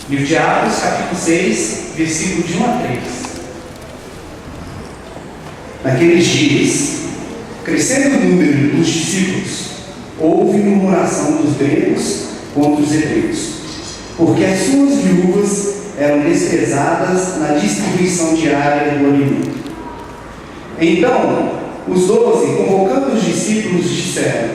Livro de Atos, capítulo 6, versículo de 1 a 3. Naqueles dias, crescendo o número dos discípulos, houve murmuração dos gregos contra os hebreus, porque as suas viúvas eram desprezadas na distribuição diária do alimento. Então, os 12, convocando os discípulos, disseram: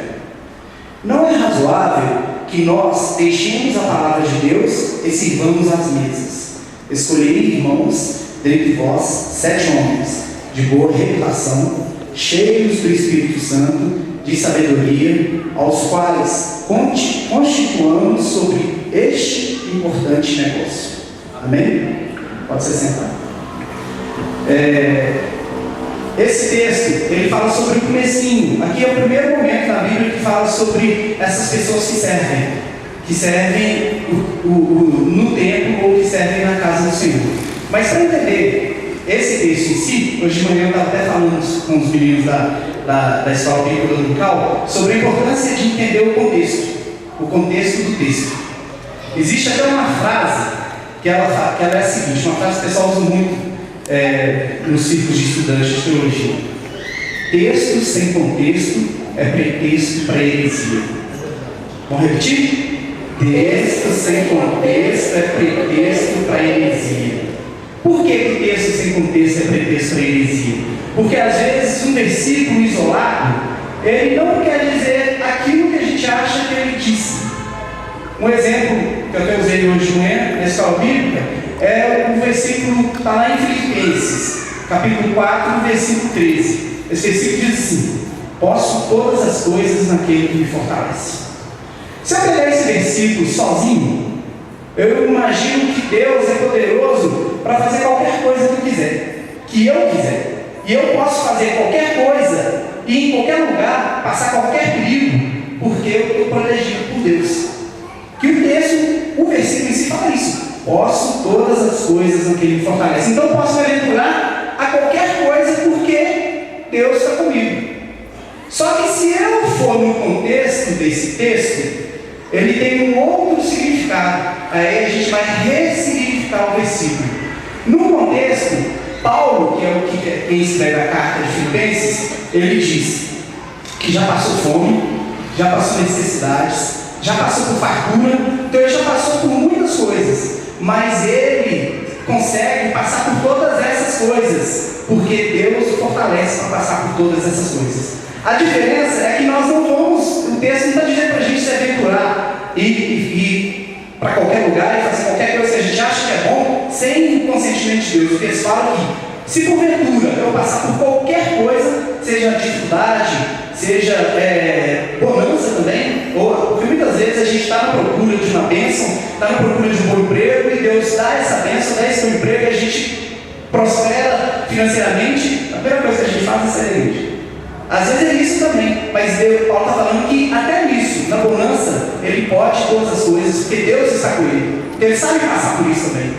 não é razoável que nós deixemos a palavra de Deus e sirvamos às mesas. Escolhei, irmãos, dentre vós 7 homens de boa reputação, cheios do Espírito Santo, de sabedoria, aos quais constituamos sobre este importante negócio. Amém? Pode se sentar. Esse texto, ele fala sobre o comecinho. Aqui é o primeiro momento na Bíblia que fala sobre essas pessoas que servem no templo ou que servem na casa do Senhor. Mas para entender esse texto em si, hoje de manhã eu estava até falando com os meninos da escola bíblica dominical sobre a importância de entender o contexto do texto. Existe até uma frase que ela é a seguinte, uma frase que o pessoal usa muito nos círculos de estudantes de teologia: texto sem contexto é pretexto para heresia. Vamos repetir? Texto sem contexto é pretexto para heresia. Por que o texto sem contexto é pretexto para heresia? Porque às vezes um versículo isolado, ele não quer dizer aquilo que a gente acha que ele disse. Um exemplo que eu até usei hoje de manhã na escola bíblica é o versículo que está lá em Filipenses, capítulo 4, versículo 13. Esse versículo diz assim: posso todas as coisas naquele que me fortalece. Se eu pegar esse versículo sozinho, eu imagino que Deus é poderoso para fazer qualquer coisa que eu quiser. E eu posso fazer qualquer coisa e em qualquer lugar passar qualquer perigo, porque eu estou protegido por Deus. Que o versículo em si fala isso: posso todas as coisas naquele que me fortalece. Então eu posso me aventurar a qualquer coisa porque Deus está comigo. Só que se eu for no contexto desse texto, ele tem um outro significado. Aí a gente vai ressignificar o versículo. No contexto, Paulo, que é quem escreve a carta de Filipenses, ele diz que já passou fome, já passou necessidades, já passou por fartura, então ele já passou por muitas coisas, mas ele consegue passar por todas essas coisas, porque Deus o fortalece para passar por todas essas coisas. A diferença é que nós não vamos, o texto não está dizendo para a gente se aventurar e ir para qualquer lugar e fazer qualquer coisa que a gente acha que é bom, sem o consentimento de Deus. O texto fala que, se porventura eu passar por qualquer coisa, seja dificuldade, seja bonança também, porque muitas vezes a gente está na procura de uma bênção, está na procura de um bom emprego, e Deus dá essa bênção, dá esse bom emprego, e a gente prospera financeiramente, a primeira coisa que a gente faz é ser igreja. Às vezes é isso também, mas Paulo está falando que até nisso, na bonança, ele pode todas as coisas, porque Deus está com ele, porque ele sabe passar por isso também.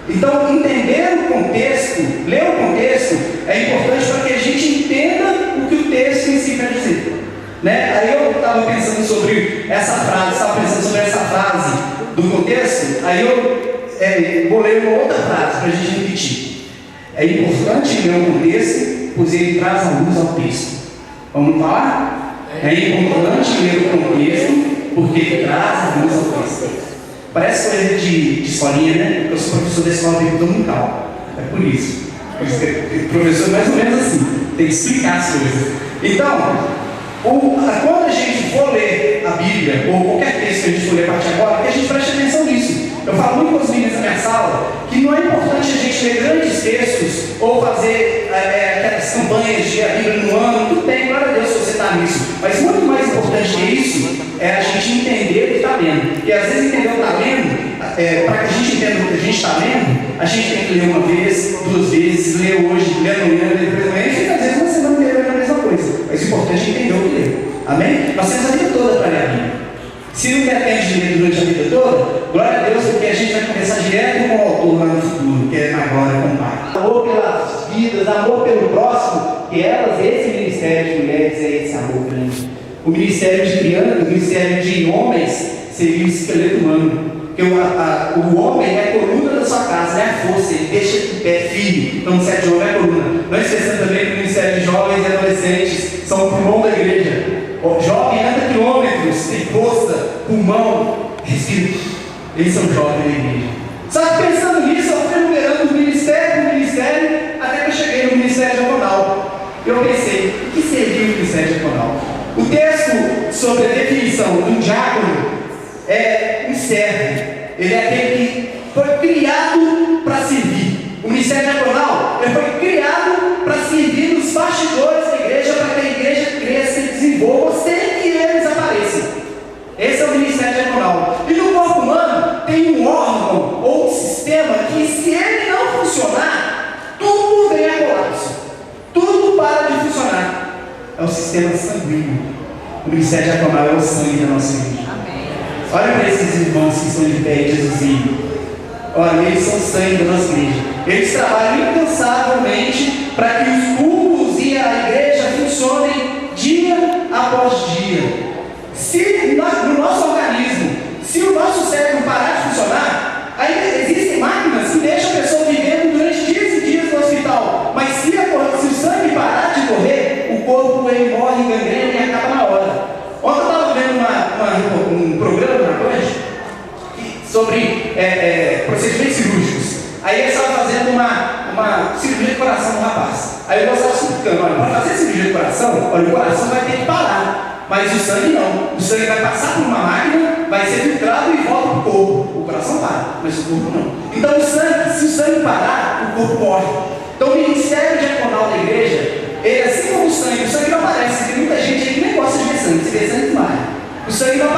Então, entender o contexto, ler o contexto, é importante para que a gente entenda o que o texto em si quer dizer. Aí eu estava pensando sobre essa frase, do contexto, aí eu vou ler uma outra frase para a gente repetir. É importante ler o contexto, pois ele traz a luz ao texto. Vamos falar? É importante ler o contexto, porque ele traz a luz ao texto. Parece coisa de escolinha, né? Eu sou professor da escola bíblica dominical. É por isso. Professor mais ou menos assim. Tem que explicar as coisas. Então, quando a gente for ler a Bíblia, ou qualquer texto que a gente for ler a partir de agora, que a gente preste atenção nisso. Eu falo muito com os meninos da minha sala que não é importante a gente ler grandes textos ou fazer aquelas campanhas de a Bíblia no ano. Tudo bem, glória a Deus se você está nisso. Mas muito mais importante que isso é a gente entender o que está lendo. Porque às vezes entender o que está lendo, para que a gente entenda o que a gente está lendo, a gente tem que ler uma vez, 2 vezes, ler hoje, ler amanhã, ler depois amanhã, e fica às vezes uma semana inteira lendo a mesma coisa. Mas o importante é entender o que lê. Amém? Nós temos a vida toda para ler a Bíblia. Se não tem tempo de ler durante a vida toda, glória a Deus, porque a gente vai começar direto com o autor lá no futuro, que é agora com o Pai. Amor pelas vidas, amor pelo próximo, que esse ministério de mulheres é esse amor grande. O ministério de crianças, o ministério de homens, seria o esqueleto humano. Porque o homem é a coluna da sua casa, é a força, ele deixa de pé firme. Então, o ministério de homem é a coluna. Não esqueçando também que o ministério de jovens e adolescentes são o pulmão da igreja. O jovem anda quilômetros, tem força, pulmão, respira. Eles são jovens da igreja. Só que pensando nisso, eu fui numerando ministério, até que eu cheguei no ministério diaconal. Eu pensei, o que seria o ministério diaconal? O texto sobre a definição de um diácono é um servo. Ele é aquele que foi criado para servir. O ministério diaconal, ele foi criado para servir nos bastidores da igreja, para que a igreja cresça e desenvolva sem que eles apareçam. Esse é o ministério diaconal. E no corpo humano tem um órgão ou um sistema que, se ele não funcionar, tudo vem a colapso. Tudo para de funcionar. É o sistema sanguíneo. O ministério diaconal é o sangue da nossa igreja. Olha para esses irmãos que estão de pé e Jesus. Olha, eles são sangue da nossa igreja. Eles trabalham incansavelmente para que os cultos e a igreja funcionem dia após dia. Se no nosso organismo, se o nosso cérebro parar de funcionar, ainda existem máquinas que deixam a pessoa vivendo durante dias e dias no hospital. Mas se o sangue parar de correr, o corpo ele morre, gangrena e acaba na hora. Ontem eu estava vendo um programa na noite sobre procedimentos cirúrgicos. Aí eles estavam fazendo uma cirurgia de coração no rapaz. Aí eu estava explicando, olha, para fazer cirurgia de coração, olha, o coração vai ter que parar. Mas o sangue não. O sangue vai passar por uma máquina, vai ser filtrado e volta para o corpo. O coração para, mas o corpo não. Então se o sangue parar, o corpo morre. Então o ministério diaconal da igreja, ele, assim como o sangue não aparece. Tem muita gente aí que nem gosta de ver sangue, se vê sangue desmaia. O sangue não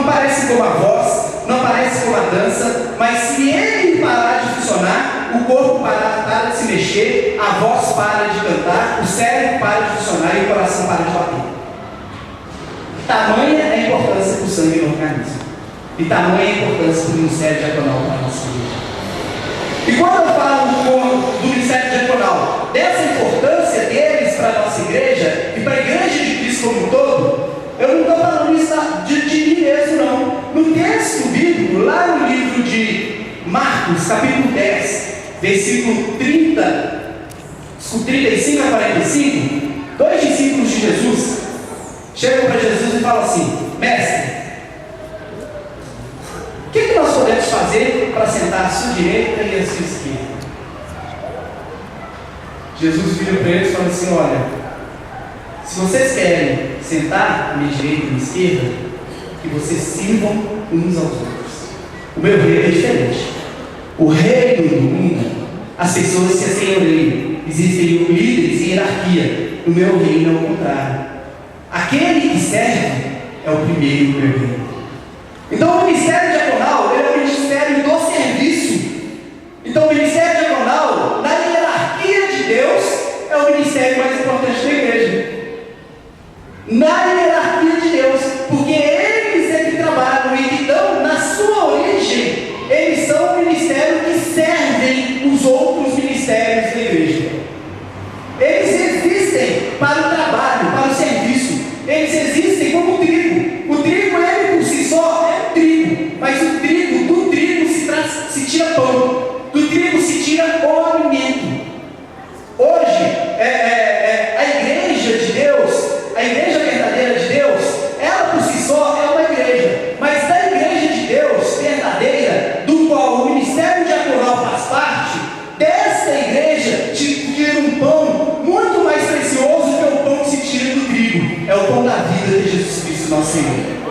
aparece como a voz, não aparece como a dança, mas se ele parar de funcionar, o corpo para de se mexer, a voz para de cantar, o cérebro para de funcionar e o coração para de bater. Tamanha é a importância do sangue no organismo. E tamanha é a importância do ministério diaconal para a nossa igreja. E quando eu falo do ministério diaconal, dessa importância deles para a nossa igreja e para a igreja de Cristo como um todo, eu não estou falando isso de mim mesmo, não. No texto bíblico, lá no livro de Marcos, capítulo 10, versículo 35 a 45, dois discípulos de Jesus chegam para Jesus e falam assim: mestre, o que nós podemos fazer para sentar à sua direita e à sua esquerda? Jesus vira para eles e fala assim: olha, se vocês querem sentar à minha direita e à minha esquerda, que vocês sirvam uns aos outros. O meu reino é diferente. O reino do mundo, as pessoas se assenhoreiam, existem líderes em hierarquia. O meu reino é o contrário. Aquele que serve é o primeiro no meu reino. Então o ministério diaconal é o ministério do serviço. Então o ministério diaconal, na hierarquia de Deus, é o ministério mais importante da igreja. Na hierarquia de Deus, porque eles é que trabalham e que dão, na sua origem, eles são o ministério que servem os outros ministérios da igreja. Eles existem para o trabalho, para o serviço. Eles existem como o trigo. O trigo, ele por si só é um trigo, mas do trigo se tira pão, do trigo se tira o alimento. Hoje, a igreja de Deus, a igreja verdadeira de Deus, ela por si só é uma igreja, mas da igreja de Deus verdadeira, do qual o ministério diaconal faz parte, desta igreja tira um pão muito mais precioso que o pão que se tira do trigo. É o pão da vida de Jesus Cristo, nosso Senhor.